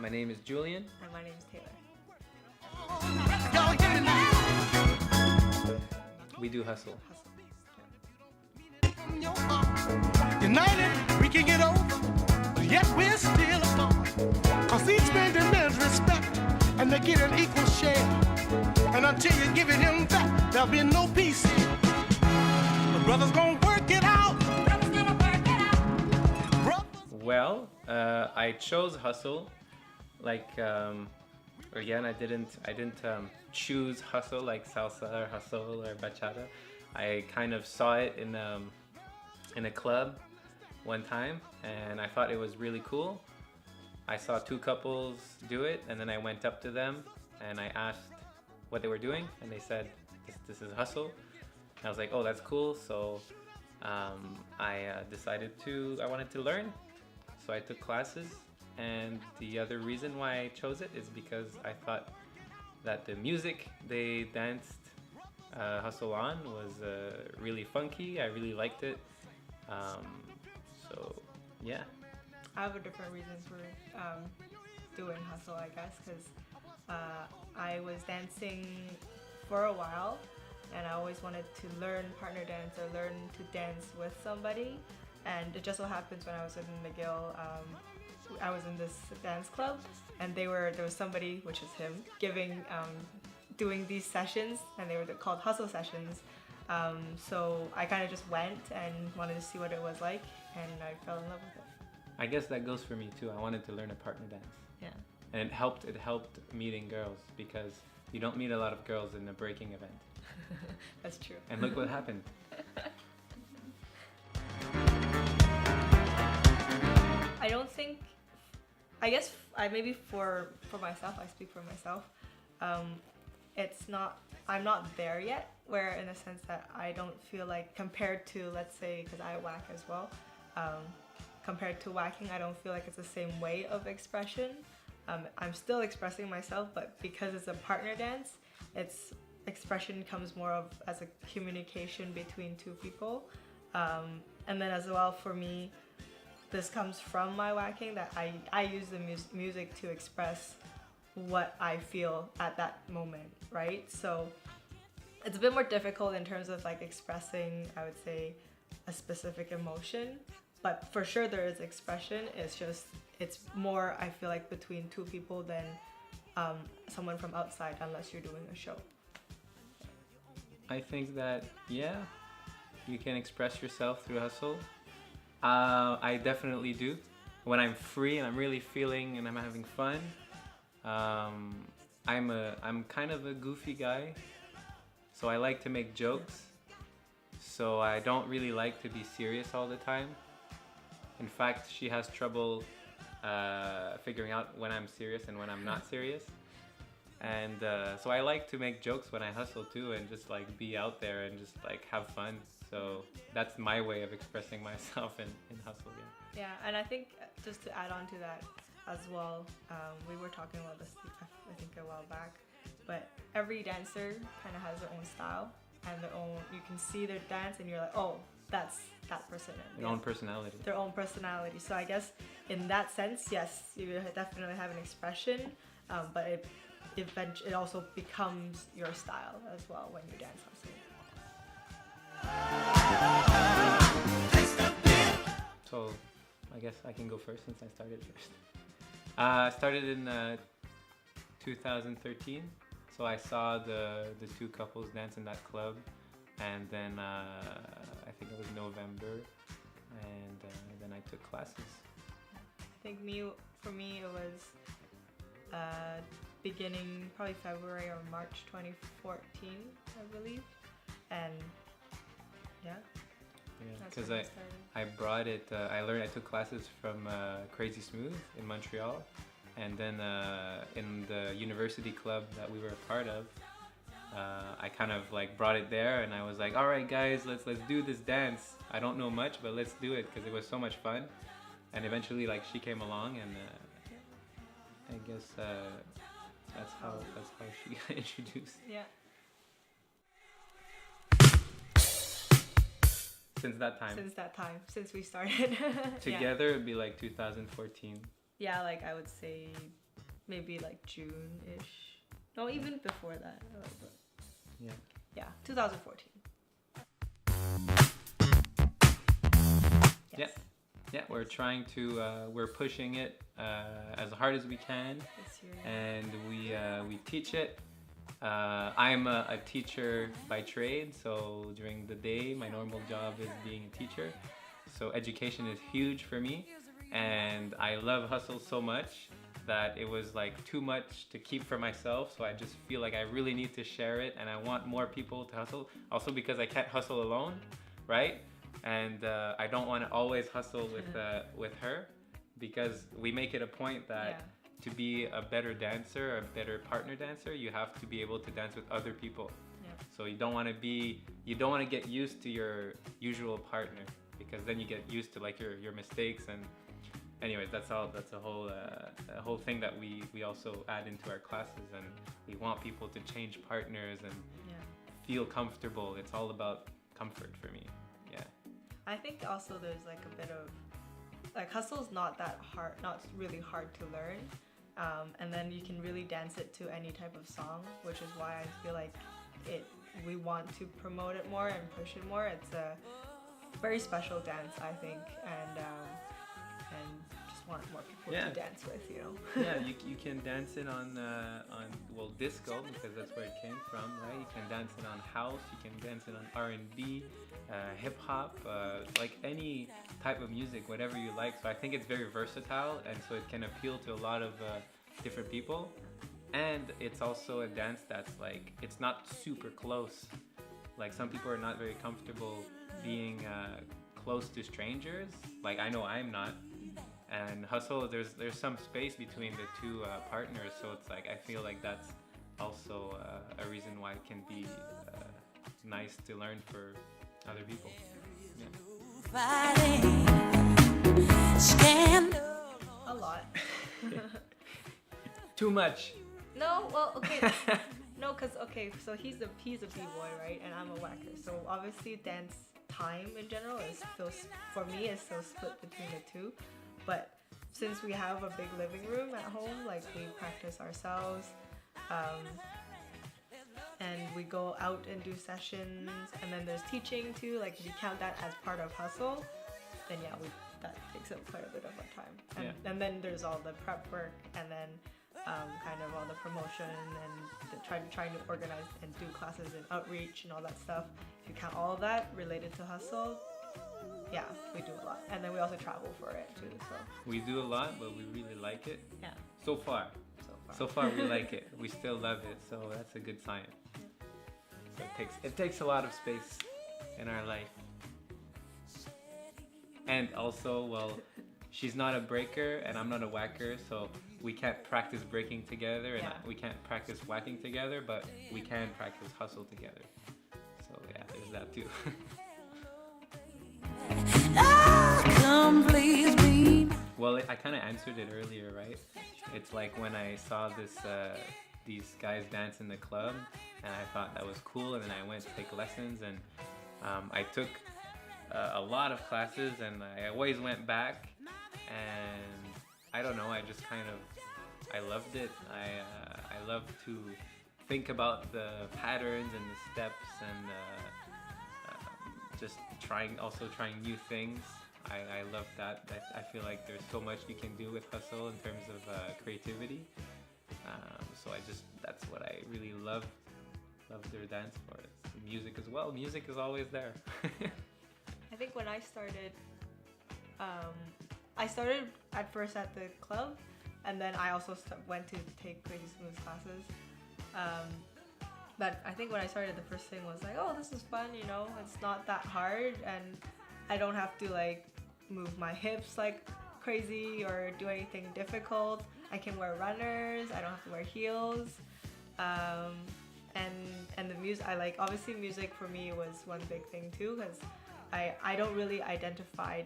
My name is Julien. And my name is Taylor. We do hustle. United, we can get over, but yet we're still apart. Cause each man demands respect, and they get an equal share. And until you give it him back, there'll be no peace. The brother's gonna work it out. Well, I chose hustle. Again, I didn't choose hustle like salsa or hustle or bachata. I kind of saw it in a club one time, and I thought it was really cool. I saw two couples do it, and then I went up to them and I asked what they were doing, and they said, this is hustle. And I was like, oh, that's cool. So I decided I wanted to learn. So I took classes, and the other reason why I chose it is because I thought that the music they danced hustle on was really funky. I really liked it. So yeah. I have a different reason for doing hustle, I guess, because I was dancing for a while, and I always wanted to learn partner dance or learn to dance with somebody. And it just so happens when I was in McGill, I was in this dance club, and there was somebody, which is him, doing these sessions, and they were called hustle sessions. So I kind of just went and wanted to see what it was like, and I fell in love with it. I guess that goes for me too. I wanted to learn a partner dance. Yeah. And it helped meeting girls, because you don't meet a lot of girls in a breaking event. That's true. And look what happened. I guess maybe for myself, I speak for myself. I'm not there yet, where in the sense that I don't feel like, compared to, let's say, because I whack as well, compared to whacking, I don't feel like it's the same way of expression. I'm still expressing myself, but because it's a partner dance, its expression comes more of as a communication between two people. And then as well, for me, this comes from my whacking, that I use the music to express what I feel at that moment, right? So it's a bit more difficult in terms of like expressing, I would say, a specific emotion, but for sure there is expression. It's more, I feel like, between two people than someone from outside, unless you're doing a show. I think that, yeah, you can express yourself through hustle. I definitely do. When I'm free and I'm really feeling and I'm having fun, I'm kind of a goofy guy, so I like to make jokes. So I don't really like to be serious all the time. In fact, she has trouble figuring out when I'm serious and when I'm not serious. And so I like to make jokes when I hustle too, and just like be out there and just like have fun. So that's my way of expressing myself in hustle. Yeah, and I think just to add on to that as well, we were talking about this, I think, a while back, but every dancer kind of has their own style and you can see their dance and you're like, oh, that's that person. Their own personality. Their own personality. So I guess in that sense, yes, you definitely have an expression, but it also becomes your style as well when you dance hustle. So I guess I can go first since I started first. I started in 2013, so I saw the two couples dance in that club, and then I think it was November, and then I took classes. I think for me it was beginning probably February or March 2014, I believe, and yeah, because I brought it. I took classes from Crazy Smooth in Montreal, and then in the university club that we were a part of, I kind of like brought it there, and I was like, all right, guys, let's do this dance. I don't know much, but let's do it because it was so much fun. And eventually, like, she came along, and I guess that's how she got introduced. Yeah. Since that time. Since we started. Together, it'd be like 2014. Yeah, like I would say maybe like June-ish. No, even before that. Yeah. Yeah, 2014. Yes. Yeah, we're trying to, we're pushing it as hard as we can, This year. and we teach it. I'm a teacher by trade, so during the day, my normal job is being a teacher. So education is huge for me, and I love hustle so much that it was like too much to keep for myself. So I just feel like I really need to share it, and I want more people to hustle. Also because I can't hustle alone, right? And I don't want to always hustle with her, because we make it a point that to be a better dancer, a better partner dancer, you have to be able to dance with other people. Yeah. So you don't want to get used to your usual partner, because then you get used to like your mistakes. And anyways, that's a whole thing that we also add into our classes, and we want people to change partners and feel comfortable. It's all about comfort for me. Yeah. I think also there's like a bit of like hustle's not that hard, not really hard to learn, and then you can really dance it to any type of song, which is why I feel like we want to promote it more and push it more. It's a very special dance, I think, and just want more people to dance with, you know. Yeah, you can dance it on disco, because that's where it came from, right? You can dance it on house, you can dance it on R&B, hip hop, like any type of music, whatever you like. So I think it's very versatile, and so it can appeal to a lot of different people. And it's also a dance that's like, it's not super close. Like some people are not very comfortable being close to strangers. Like I know I'm not. And hustle, there's some space between the two partners, so it's like I feel like that's also a reason why it can be nice to learn for other people. Yeah. A lot. Too much. No, well, okay. No, cause okay, so he's a b-boy, right, and I'm a whacker. So obviously, dance time in general is still, for me, is still split between the two. But since we have a big living room at home, like we practice ourselves, and we go out and do sessions, and then there's teaching too. Like if you count that as part of hustle, then that takes up quite a bit of our time. And then there's all the prep work, and then kind of all the promotion and trying to organize and do classes and outreach and all that stuff. If you count all of that related to hustle, yeah, we do a lot. And then we also travel for it too. So we do a lot, but we really like it. Yeah. So far we like it. We still love it, so that's a good sign. So it takes a lot of space in our life. And also, well, she's not a breaker and I'm not a whacker, so we can't practice breaking together, and we can't practice whacking together, but we can practice hustle together. So yeah, there's that too. Well, I kind of answered it earlier, right? It's like when I saw these guys dance in the club, and I thought that was cool, and then I went to take lessons, and I took a lot of classes, and I always went back, and I don't know, I just I loved it. I love to think about the patterns and the steps, and just trying new things. I love that. I feel like there's so much you can do with hustle in terms of creativity. So that's what I really love their dance for. It's music as well. Music is always there. I think when I started at first at the club, and then I also went to take Crazy Smooth classes. But I think when I started, the first thing was like, oh, this is fun, you know, it's not that hard, and I don't have to like move my hips like crazy or do anything difficult. I can wear runners, I don't have to wear heels. And the music, obviously music for me was one big thing too, because I don't really identify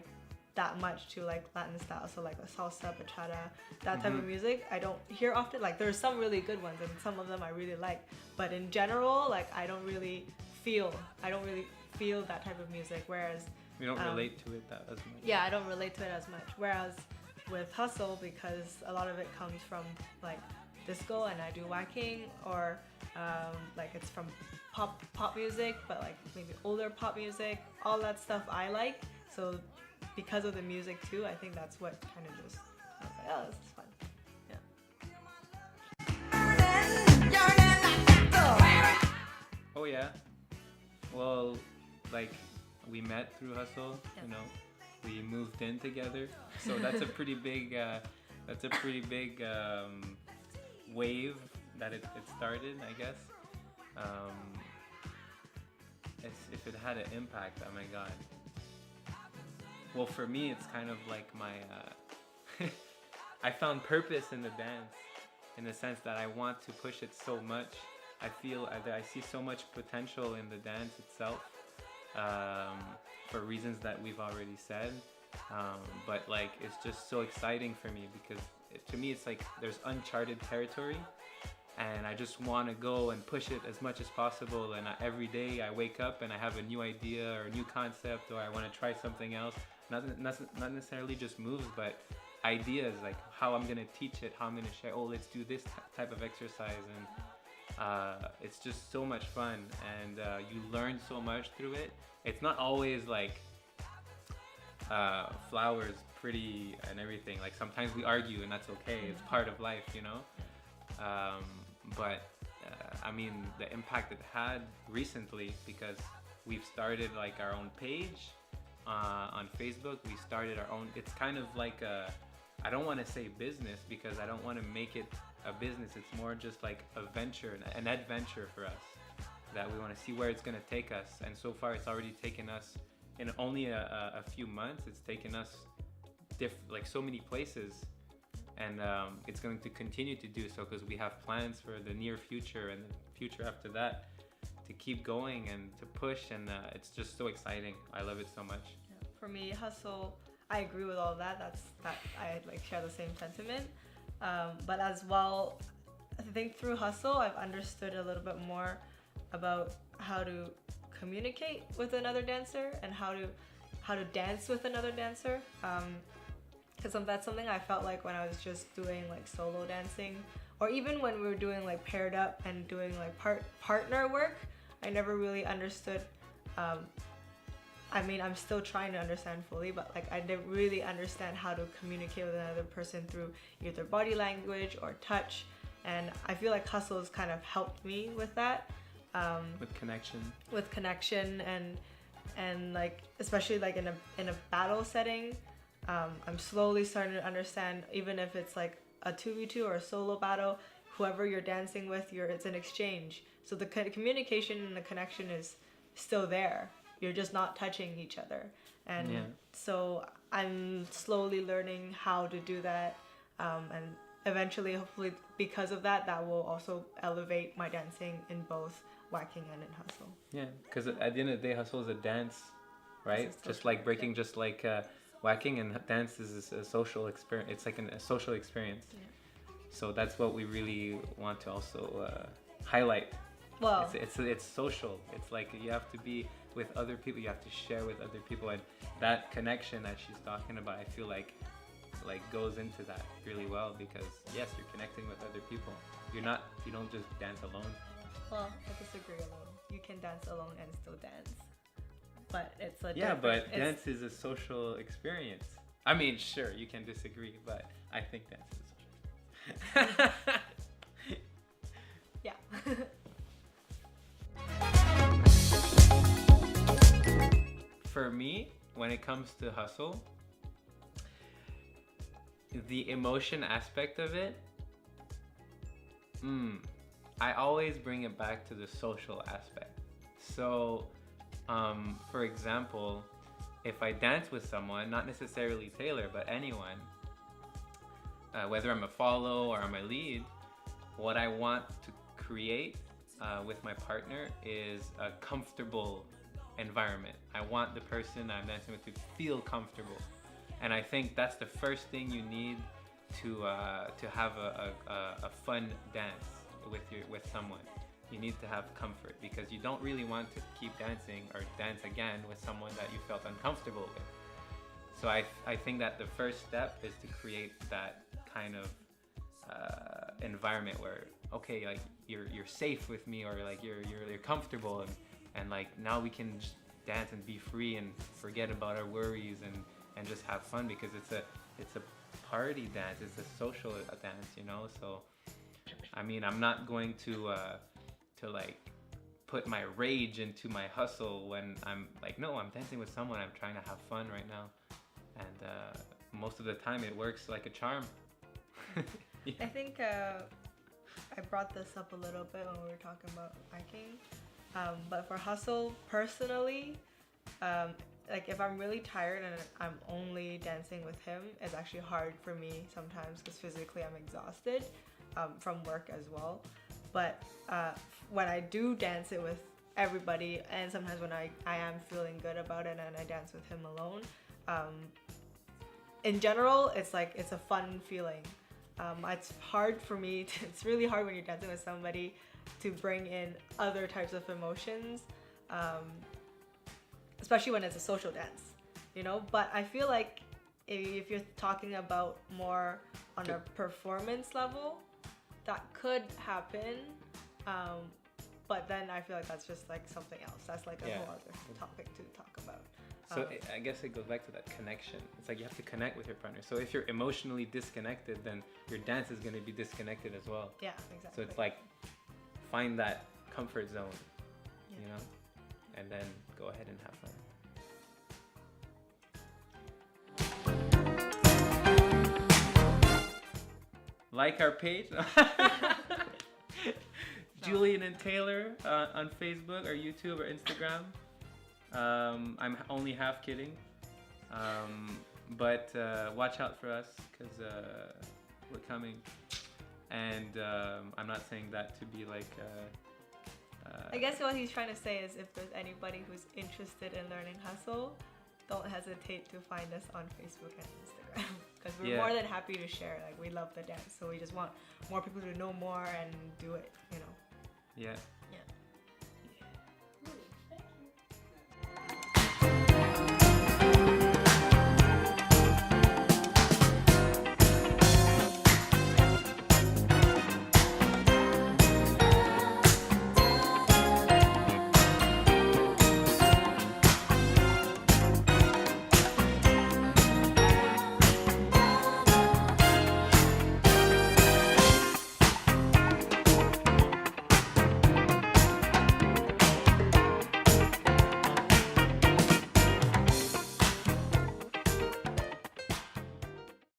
that much to like Latin style, so like a salsa, bachata, that type of music I don't hear often. Like there's some really good ones and some of them I really like, but in general, like I don't really feel that type of music, whereas we don't relate to it as much. Yeah, I don't relate to it as much, whereas with hustle, because a lot of it comes from like disco, and I do whacking, or like it's from pop music, but like maybe older pop music, all that stuff I like. So because of the music too, I think that's what kind of just, I was like, oh, this is fun. Oh yeah. Well, like we met through hustle. Yeah. You know, we moved in together. So that's a pretty big. Wave that it started, I guess. If it had an impact, oh my god. Well, for me, it's kind of like my. I found purpose in the dance, in the sense that I want to push it so much. I feel that I see so much potential in the dance itself, for reasons that we've already said. But like, it's just so exciting for me, because to me it's like there's uncharted territory, and I just want to go and push it as much as possible. And every day I wake up and I have a new idea or a new concept, or I want to try something else. Not necessarily just moves, but ideas, like how I'm gonna teach it, how I'm gonna share. Oh, let's do this type of exercise, and it's just so much fun, and you learn so much through it. It's not always like flowers, pretty, and everything. Like sometimes we argue, and that's okay. It's part of life, you know. But I mean, the impact it had recently, because we've started like our own page on Facebook. We started our own. It's kind of like I don't want to say business, because I don't want to make it a business. It's more just like a venture, an adventure for us, that we want to see where it's going to take us. And so far, it's already taken us, in only a few months, it's taken us like so many places, and it's going to continue to do so, because we have plans for the near future and the future after that to keep going and to push, and it's just so exciting. I love it so much. Yeah. For me, hustle, I agree with all of that. That I like share the same sentiment. But as well, I think through hustle, I've understood a little bit more about how to communicate with another dancer, and how to dance with another dancer. Because that's something I felt like when I was just doing like solo dancing, or even when we were doing like paired up and doing like partner work, I never really understood. I mean, I'm still trying to understand fully, but like I didn't really understand how to communicate with another person through either body language or touch. And I feel like hustle has kind of helped me with that. With connection, and like especially like in a battle setting, I'm slowly starting to understand, even if it's like a 2v2 or a solo battle, whoever you're dancing with, it's an exchange. So the communication and the connection is still there. You're just not touching each other. And so I'm slowly learning how to do that, and eventually, hopefully, because of that, that will also elevate my dancing in both whacking and in hustle. Yeah, because at the end of the day, hustle is a dance, right? Just like breaking, yeah. just like whacking, and dance is a social experience. It's like a social experience. Yeah. So that's what we really want to also highlight. Well, it's social. It's like you have to be with other people. You have to share with other people, and that connection that she's talking about, I feel like goes into that really well, because yes, you're connecting with other people. You don't just dance alone. well, I disagree alone. You can dance alone and still dance, but it's a but dance is a social experience. I mean, sure, you can disagree, but I think dance is a social experience. Yeah. For me, when it comes to hustle, the emotion aspect of it, I always bring it back to the social aspect. So, for example, if I dance with someone, not necessarily Taylor, but anyone, whether I'm a follow or I'm a lead, what I want to create with my partner is a comfortable environment. I want the person I'm dancing with to feel comfortable, and I think that's the first thing you need to have a fun dance with someone. You need to have comfort, because you don't really want to keep dancing or dance again with someone that you felt uncomfortable with. So I think that the first step is to create that kind of environment where, okay, like you're safe with me, or like you're comfortable, and like now we can just dance and be free and forget about our worries and just have fun, because it's a party dance, it's a social dance, you know. So I mean, I'm not going to like put my rage into my hustle when I'm like, no, I'm dancing with someone, I'm trying to have fun right now. And most of the time it works like a charm. Yeah. I think I brought this up a little bit when we were talking about hiking. But for hustle, personally, like if I'm really tired and I'm only dancing with him, it's actually hard for me sometimes because physically I'm exhausted from work as well. But when I do dance it with everybody, and sometimes when I am feeling good about it and I dance with him alone, in general, it's like it's a fun feeling. It's hard for me it's really hard when you're dancing with somebody to bring in other types of emotions, especially when it's a social dance, you know. But I feel like if you're talking about more on a performance level, that could happen, but then I feel like that's just like something else. That's like a whole other topic to talk about. So I guess it goes back to that connection. It's like you have to connect with your partner. So if you're emotionally disconnected, then your dance is going to be disconnected as well. Yeah, exactly. So it's like find that comfort zone, you know, and then go ahead and have fun. Like our page. Julien and Taylor on Facebook or YouTube or Instagram. I'm only half kidding, but watch out for us, because we're coming, and I'm not saying that to be like I guess what he's trying to say is if there's anybody who's interested in learning hustle, don't hesitate to find us on Facebook and Instagram, because we're more than happy to share. Like, we love the dance, so we just want more people to know more and do it, you know. Yeah.